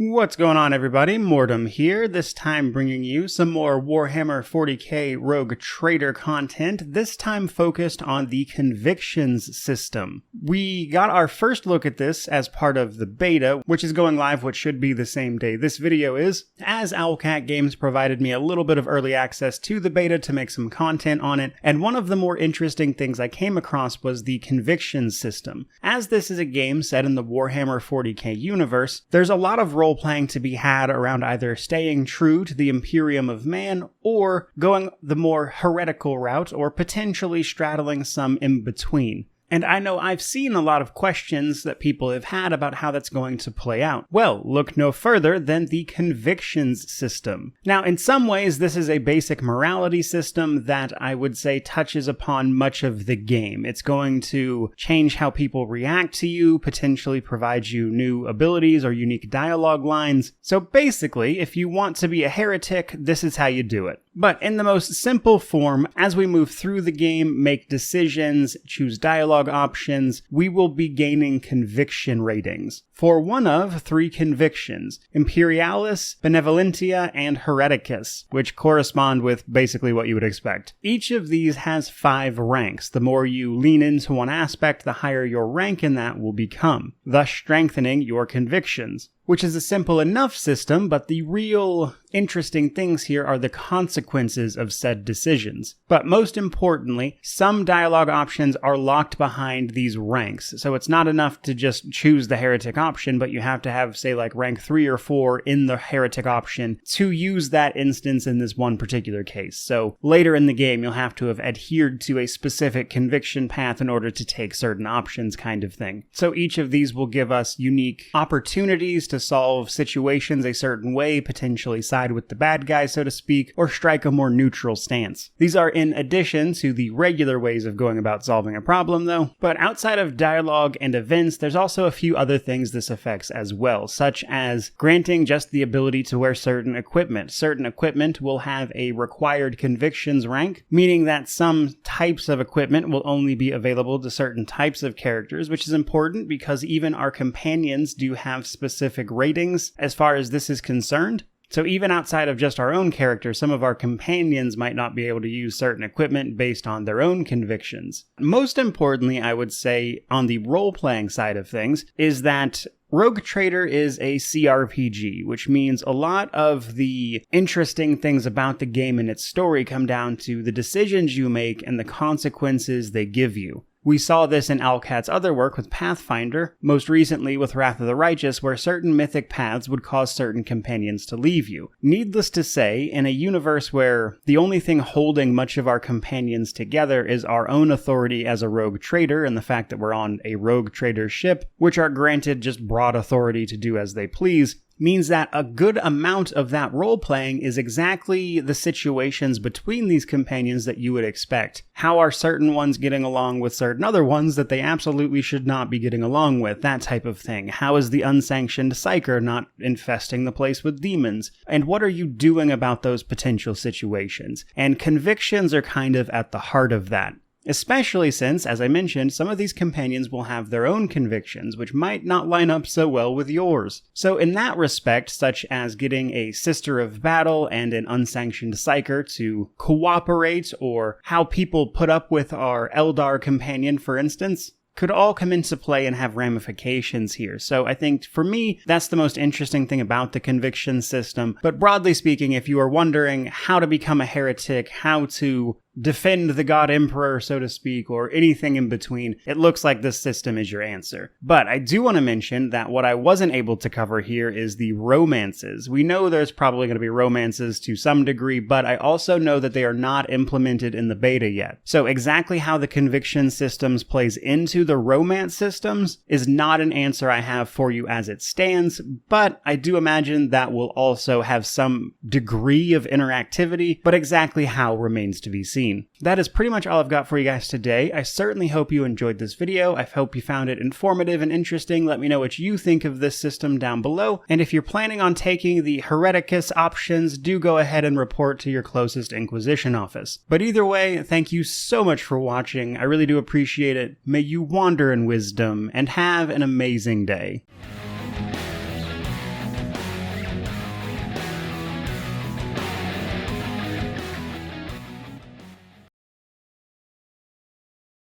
What's going on, everybody? Mortem here, this time bringing you some more Warhammer 40k Rogue Trader content, this time focused on the Convictions system. We got our first look at this as part of the beta, which is going live what should be the same day this video is, as Owlcat Games provided me a little bit of early access to the beta to make some content on it, and one of the more interesting things I came across was the Convictions system. As this is a game set in the Warhammer 40k universe, there's a lot of role-playing to be had around either staying true to the Imperium of Man or going the more heretical route or potentially straddling some in between. And I know I've seen a lot of questions that people have had about how that's going to play out. Well, look no further than the Convictions system. Now, in some ways, this is a basic morality system that I would say touches upon much of the game. It's going to change how people react to you, potentially provide you new abilities or unique dialogue lines. So basically, if you want to be a heretic, this is how you do it. But in the most simple form, as we move through the game, make decisions, choose dialogue options, we will be gaining conviction ratings for one of three convictions: Imperialis, Benevolentia, and Hereticus, which correspond with basically what you would expect. Each of these has 5 ranks. The more you lean into one aspect, the higher your rank in that will become, thus strengthening your convictions. Which is a simple enough system, but the real interesting things here are the consequences of said decisions. But most importantly, some dialogue options are locked behind these ranks, so it's not enough to just choose the heretic option, but you have to have, say, like rank 3 or 4 in the heretic option to use that instance in this one particular case. So later in the game, you'll have to have adhered to a specific conviction path in order to take certain options, kind of thing. So each of these will give us unique opportunities to solve situations a certain way, potentially side with the bad guy, so to speak, or strike a more neutral stance. These are in addition to the regular ways of going about solving a problem, though. But outside of dialogue and events, there's also a few other things this affects as well, such as granting just the ability to wear certain equipment. Certain equipment will have a required convictions rank, meaning that some types of equipment will only be available to certain types of characters, which is important because even our companions do have specific ratings as far as this is concerned. So even outside of just our own character, some of our companions might not be able to use certain equipment based on their own convictions. Most importantly, I would say on the role-playing side of things, is that Rogue Trader is a CRPG, which means a lot of the interesting things about the game and its story come down to the decisions you make and the consequences they give you. We saw this in Owlcat's other work with Pathfinder, most recently with Wrath of the Righteous, where certain mythic paths would cause certain companions to leave you. Needless to say, in a universe where the only thing holding much of our companions together is our own authority as a rogue trader and the fact that we're on a rogue trader ship, which are granted just broad authority to do as they please, means that a good amount of that role-playing is exactly the situations between these companions that you would expect. How are certain ones getting along with certain other ones that they absolutely should not be getting along with? That type of thing. How is the unsanctioned psyker not infesting the place with demons? And what are you doing about those potential situations? And convictions are kind of at the heart of that. Especially since, as I mentioned, some of these companions will have their own convictions, which might not line up so well with yours. So in that respect, such as getting a Sister of Battle and an unsanctioned psyker to cooperate, or how people put up with our Eldar companion, for instance, could all come into play and have ramifications here. So I think, for me, that's the most interesting thing about the conviction system. But broadly speaking, if you are wondering how to become a heretic, how to defend the God Emperor, so to speak, or anything in between, it looks like this system is your answer. But I do want to mention that what I wasn't able to cover here is the romances. We know there's probably going to be romances to some degree, but I also know that they are not implemented in the beta yet. So exactly how the conviction systems plays into the romance systems is not an answer I have for you as it stands, but I do imagine that will also have some degree of interactivity, but exactly how remains to be seen. That is pretty much all I've got for you guys today. I certainly hope you enjoyed this video. I hope you found it informative and interesting. Let me know what you think of this system down below. And if you're planning on taking the Hereticus options, do go ahead and report to your closest Inquisition office. But either way, thank you so much for watching. I really do appreciate it. May you wander in wisdom and have an amazing day.